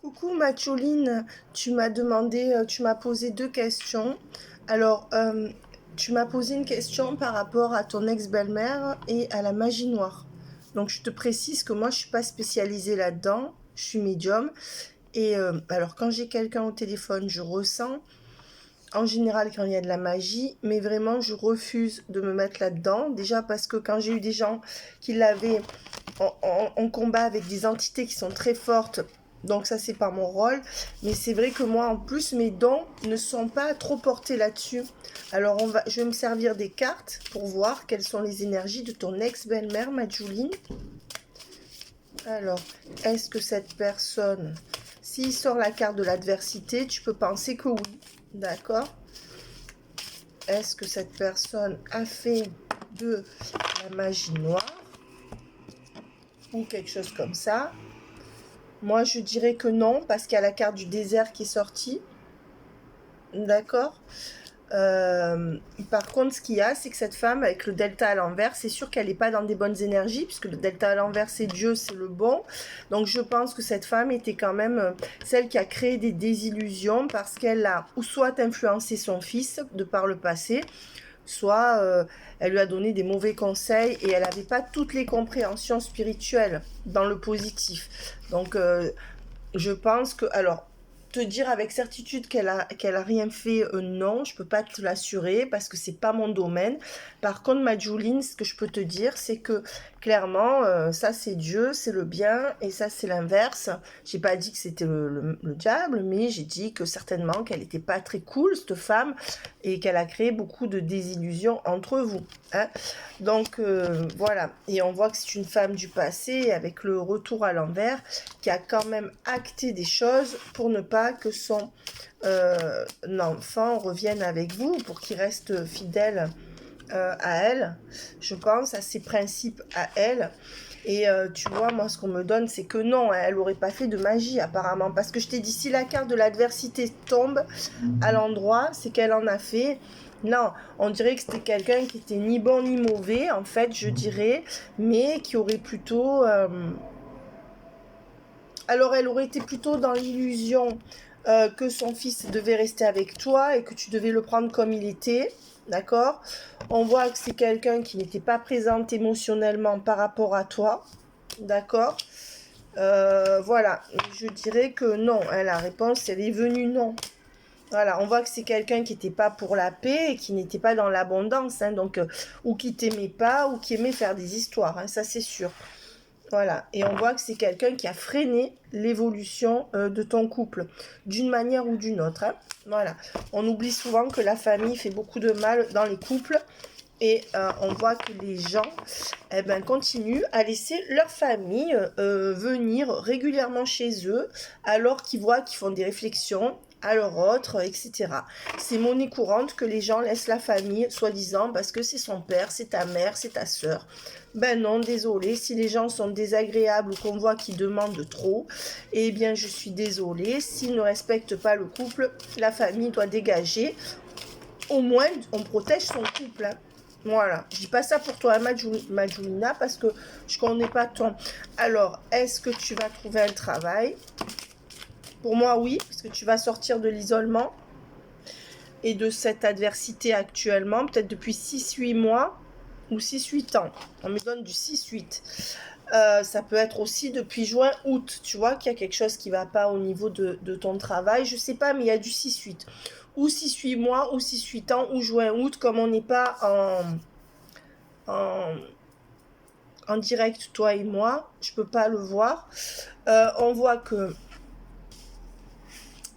Coucou Matcholine, tu m'as demandé, tu m'as posé deux questions. Alors, tu m'as posé une question par rapport à ton ex-belle-mère et à la magie noire. Donc, je te précise que moi, je suis pas spécialisée là-dedans, je suis médium. Et alors, quand j'ai quelqu'un au téléphone, je ressens, en général, quand il y a de la magie, mais vraiment, je refuse de me mettre là-dedans. Déjà parce que quand j'ai eu des gens qui l'avaient en combat avec des entités qui sont très fortes. Donc ça, c'est pas mon rôle. Mais c'est vrai que moi, en plus, mes dons ne sont pas trop portés là-dessus. Alors, je vais me servir des cartes pour voir quelles sont les énergies de ton ex-belle-mère, Majouline. Alors, est-ce que cette personne, s'il sort la carte de l'adversité, tu peux penser que oui. D'accord? Est-ce que cette personne a fait de la magie noire ou quelque chose comme ça? Moi, je dirais que non, parce qu'il y a la carte du désert qui est sortie. D'accord. Par contre, ce qu'il y a, c'est que cette femme, avec le delta à l'envers, c'est sûr qu'elle n'est pas dans des bonnes énergies, puisque le delta à l'envers, c'est Dieu, c'est le bon. Donc, je pense que cette femme était quand même celle qui a créé des désillusions, parce qu'elle a ou soit influencé son fils de par le passé, soit elle lui a donné des mauvais conseils et elle n'avait pas toutes les compréhensions spirituelles dans le positif. Donc, je pense que, alors, te dire avec certitude qu'elle a rien fait, non, je peux pas te l'assurer parce que c'est pas mon domaine. Par contre, Majouline, ce que je peux te dire, c'est que clairement, ça c'est Dieu, c'est le bien, et ça c'est l'inverse. J'ai pas dit que c'était le diable, mais j'ai dit que certainement qu'elle était pas très cool, cette femme, et qu'elle a créé beaucoup de désillusions entre vous. Hein. Donc voilà, et on voit que c'est une femme du passé avec le retour à l'envers qui a quand même acté des choses pour ne pas que son enfant revienne avec vous, pour qu'il reste fidèle à elle, je pense, à ses principes à elle. Et tu vois, moi, ce qu'on me donne, c'est que non, elle n'aurait pas fait de magie, apparemment. Parce que je t'ai dit, si la carte de l'adversité tombe à l'endroit, c'est qu'elle en a fait. Non, on dirait que c'était quelqu'un qui était ni bon ni mauvais, en fait, je dirais, mais qui aurait plutôt... alors, elle aurait été plutôt dans l'illusion que son fils devait rester avec toi et que tu devais le prendre comme il était. D'accord? On voit que c'est quelqu'un qui n'était pas présent émotionnellement par rapport à toi. D'accord? Voilà. Je dirais que non. Hein, la réponse, elle est venue non. Voilà, on voit que c'est quelqu'un qui n'était pas pour la paix et qui n'était pas dans l'abondance, hein, donc ou qui t'aimait pas ou qui aimait faire des histoires, hein, ça c'est sûr. Voilà, et on voit que c'est quelqu'un qui a freiné l'évolution de ton couple, d'une manière ou d'une autre. Hein. Voilà, on oublie souvent que la famille fait beaucoup de mal dans les couples, et on voit que les gens continuent à laisser leur famille venir régulièrement chez eux, alors qu'ils voient qu'ils font des réflexions à leur autre, etc. C'est monnaie courante que les gens laissent la famille, soi-disant, parce que c'est son père, c'est ta mère, c'est ta sœur. Ben non, désolé, si les gens sont désagréables ou qu'on voit qu'ils demandent trop, eh bien je suis désolée, s'ils ne respectent pas le couple, la famille doit dégager. Au moins, on protège son couple. Hein. Voilà, je dis pas ça pour toi, Majulina, parce que je connais pas ton... Alors, est-ce que tu vas trouver un travail? Pour moi, oui, parce que tu vas sortir de l'isolement et de cette adversité actuellement, peut-être depuis 6-8 mois ou 6-8 ans. On me donne du 6-8. Ça peut être aussi depuis juin-août, tu vois, qu'il y a quelque chose qui va pas au niveau de ton travail. Je sais pas, mais il y a du 6-8. Ou 6-8 mois, ou 6-8 ans, ou juin-août, comme on n'est pas en, en direct, toi et moi, je peux pas le voir. On voit que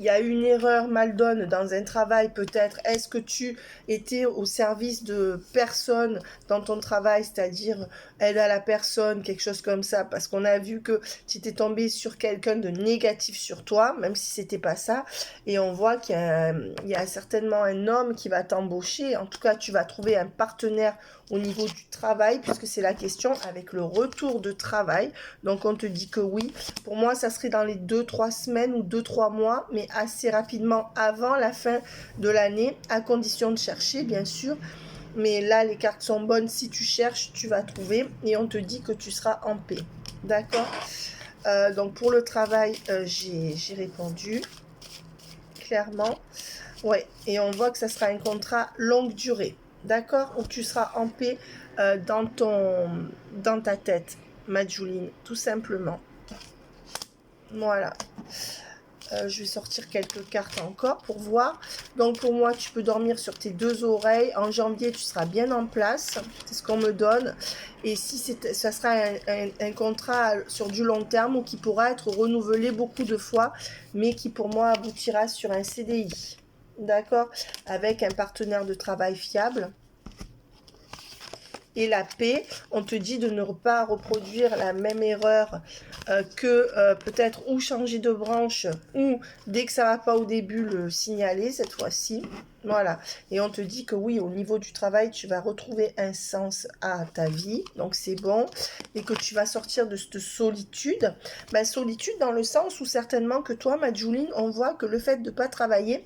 il y a eu une erreur mal donne dans un travail peut-être. Est-ce que tu étais au service de personne dans ton travail, c'est-à-dire aide à la personne, quelque chose comme ça, parce qu'on a vu que tu étais tombé sur quelqu'un de négatif sur toi, même si c'était pas ça, et on voit qu'il y a certainement un homme qui va t'embaucher. En tout cas, tu vas trouver un partenaire au niveau du travail, puisque c'est la question avec le retour de travail. Donc on te dit que oui. Pour moi, ça serait dans les 2-3 semaines ou 2-3 mois, mais assez rapidement avant la fin de l'année, à condition de chercher, bien sûr. Mais là, les cartes sont bonnes. Si tu cherches, tu vas trouver. Et on te dit que tu seras en paix. D'accord? Donc pour le travail, j'ai répondu clairement. Ouais, et on voit que ça sera un contrat longue durée. D'accord? Où tu seras en paix dans ta tête, Majouline, tout simplement. Voilà. Je vais sortir quelques cartes encore pour voir. Donc pour moi, tu peux dormir sur tes deux oreilles. En janvier, tu seras bien en place. C'est ce qu'on me donne. Et si ça sera un contrat sur du long terme ou qui pourra être renouvelé beaucoup de fois, mais qui pour moi aboutira sur un CDI. D'accord? Avec un partenaire de travail fiable. Et la paix, on te dit de ne pas reproduire la même erreur que peut-être ou changer de branche ou dès que ça va pas au début le signaler cette fois-ci. Voilà. Et on te dit que oui, au niveau du travail, tu vas retrouver un sens à ta vie. Donc c'est bon. Et que tu vas sortir de cette solitude. Ben, solitude dans le sens où certainement que toi, Majouline, on voit que le fait de ne pas travailler,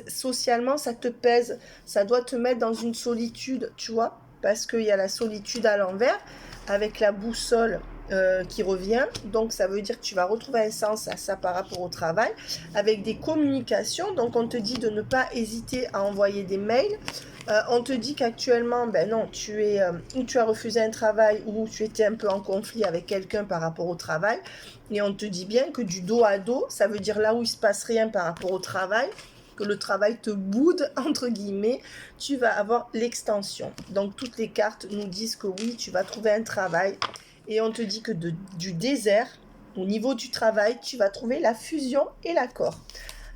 socialement, ça te pèse. Ça doit te mettre dans une solitude, tu vois. Parce qu'il y a la solitude à l'envers, avec la boussole qui revient. Donc, ça veut dire que tu vas retrouver un sens à ça par rapport au travail, avec des communications. Donc, on te dit de ne pas hésiter à envoyer des mails. On te dit qu'actuellement, ben non, ou tu as refusé un travail, ou tu étais un peu en conflit avec quelqu'un par rapport au travail. Et on te dit bien que du dos à dos, ça veut dire là où il ne se passe rien par rapport au travail, que le travail te boude, entre guillemets, tu vas avoir l'extension. Donc, toutes les cartes nous disent que oui, tu vas trouver un travail. Et on te dit que du désert, au niveau du travail, tu vas trouver la fusion et l'accord.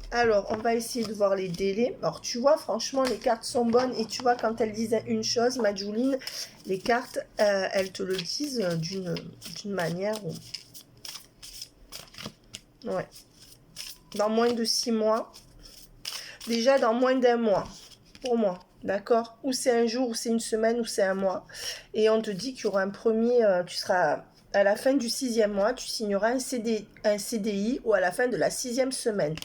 Alors, on va essayer de voir les délais. Alors, tu vois, franchement, les cartes sont bonnes. Et tu vois, quand elles disent une chose, Majouline, les cartes, elles te le disent d'une manière où... Ouais. Dans moins de 6 mois... Déjà dans moins d'un mois, pour moi, d'accord? Ou c'est un jour, ou c'est une semaine, ou c'est un mois. Et on te dit qu'il y aura un premier, tu seras à la fin du 6e mois, tu signeras un CDI ou à la fin de la 6e semaine.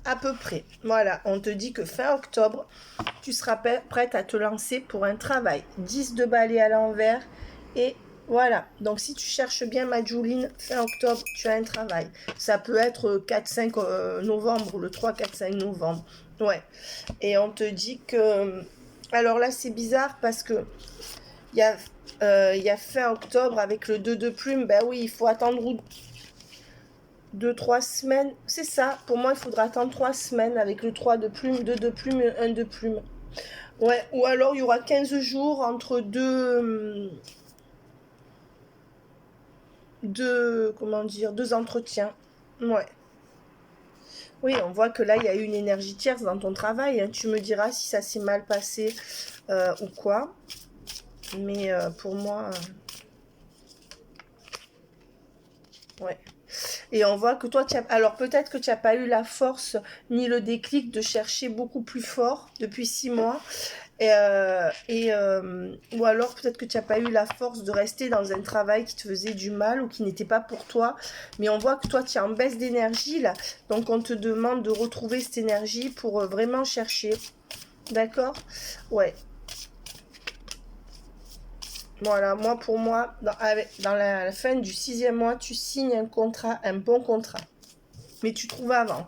À peu près. Voilà, on te dit que fin octobre, tu seras prête à te lancer pour un travail. 10 de balai à l'envers et... Voilà, donc si tu cherches bien Majouline, fin octobre, tu as un travail. Ça peut être 4-5 novembre, le 3-4-5 novembre. Ouais, et on te dit que... Alors là, c'est bizarre parce que il y a fin octobre avec le 2 de plume. Ben oui, il faut attendre 2-3 semaines. C'est ça, pour moi, il faudra attendre 3 semaines avec le 3 de plume, 2 de plume et 1 de plume. Ouais, ou alors il y aura 15 jours entre deux entretiens. Ouais. Oui, on voit que là, il y a eu une énergie tierce dans ton travail. Hein. Tu me diras si ça s'est mal passé ou quoi. Mais pour moi... ouais. Et on voit que toi, alors peut-être que tu n'as pas eu la force ni le déclic de chercher beaucoup plus fort depuis 6 mois. Ou alors peut-être que tu n'as pas eu la force de rester dans un travail qui te faisait du mal ou qui n'était pas pour toi. Mais on voit que toi, tu es en baisse d'énergie là. Donc on te demande de retrouver cette énergie pour vraiment chercher. D'accord? Ouais. Voilà, moi pour moi, dans la fin du 6e mois, tu signes un contrat, un bon contrat. Mais tu trouves avant.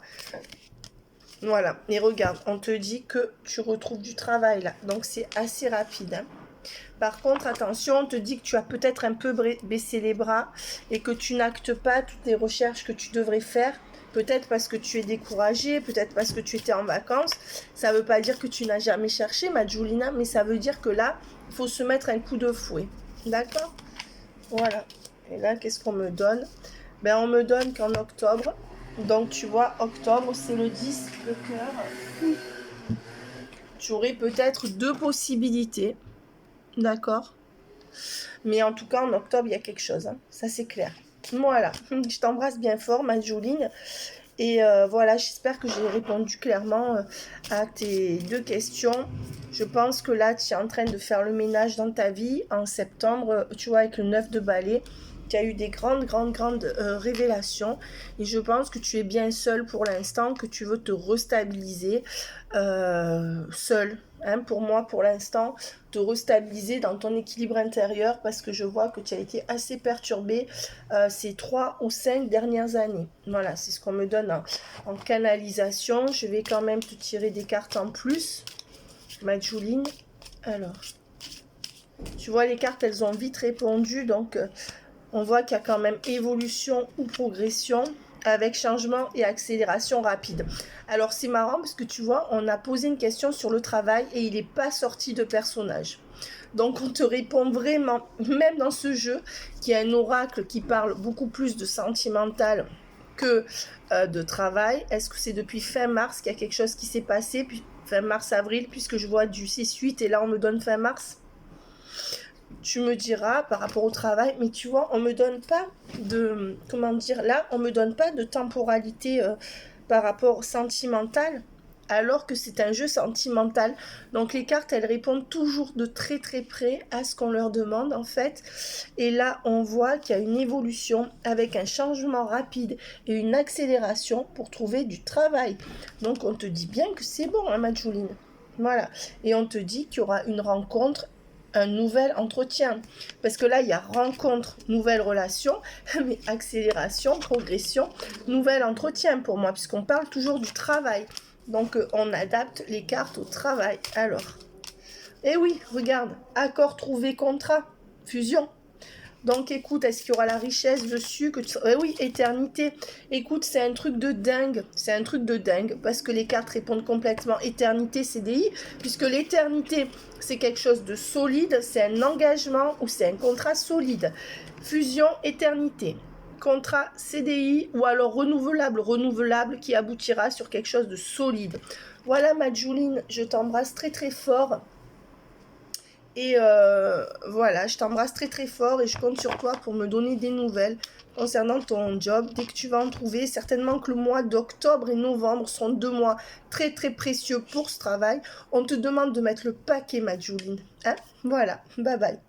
Voilà, et regarde, on te dit que tu retrouves du travail là. Donc c'est assez rapide. Hein. Par contre, attention, on te dit que tu as peut-être un peu baissé les bras et que tu n'actes pas toutes les recherches que tu devrais faire. Peut-être parce que tu es découragé, peut-être parce que tu étais en vacances. Ça ne veut pas dire que tu n'as jamais cherché, Majulina, mais ça veut dire que là, il faut se mettre un coup de fouet. D'accord? Voilà. Et là, qu'est-ce qu'on me donne? Ben, on me donne qu'en octobre, donc tu vois, octobre, c'est le 10 de cœur. Tu aurais peut-être 2 possibilités. D'accord? Mais en tout cas, en octobre, il y a quelque chose. Hein. Ça, c'est clair. Voilà. Je t'embrasse bien fort, Majouline. Et voilà, j'espère que j'ai répondu clairement à tes 2 questions. Je pense que là, tu es en train de faire le ménage dans ta vie. En septembre, tu vois, avec le 9 de balai, qu'il y a eu des grandes révélations. Et je pense que tu es bien seul pour l'instant, que tu veux te restabiliser seul. Hein, pour moi, pour l'instant, te restabiliser dans ton équilibre intérieur parce que je vois que tu as été assez perturbé ces 3 ou 5 dernières années. Voilà, c'est ce qu'on me donne en canalisation. Je vais quand même te tirer des cartes en plus, Majouline. Alors, tu vois, les cartes, elles ont vite répondu, donc on voit qu'il y a quand même évolution ou progression avec changement et accélération rapide. Alors c'est marrant parce que tu vois, on a posé une question sur le travail et il n'est pas sorti de personnage. Donc on te répond vraiment, même dans ce jeu, qui est un oracle qui parle beaucoup plus de sentimental que de travail. Est-ce que c'est depuis fin mars qu'il y a quelque chose qui s'est passé, puis fin mars-avril, puisque je vois du 6-8 et là on me donne fin mars? Tu me diras par rapport au travail, mais tu vois, on me donne pas de, comment dire, là, on me donne pas de temporalité par rapport sentimental, alors que c'est un jeu sentimental. Donc les cartes, elles répondent toujours de très près à ce qu'on leur demande en fait. Et là, on voit qu'il y a une évolution avec un changement rapide et une accélération pour trouver du travail. Donc on te dit bien que c'est bon, hein, Majouline. Voilà. Et on te dit qu'il y aura une rencontre, un nouvel entretien. Parce que là, il y a rencontre, nouvelle relation, mais accélération, progression, nouvel entretien pour moi, puisqu'on parle toujours du travail. Donc, on adapte les cartes au travail. Alors, eh oui, regarde, accord trouvé, contrat, fusion. Donc écoute, est-ce qu'il y aura la richesse dessus que tu... oui, éternité. Écoute, c'est un truc de dingue. C'est un truc de dingue parce que les cartes répondent complètement éternité, CDI, puisque l'éternité, c'est quelque chose de solide, c'est un engagement ou c'est un contrat solide. Fusion, éternité. Contrat CDI ou alors renouvelable qui aboutira sur quelque chose de solide. Voilà, Majouline, je t'embrasse très fort. Et voilà, je t'embrasse très fort et je compte sur toi pour me donner des nouvelles concernant ton job. Dès que tu vas en trouver, certainement que le mois d'octobre et novembre sont 2 mois très précieux pour ce travail. On te demande de mettre le paquet, Majouline. Hein? Voilà, bye bye.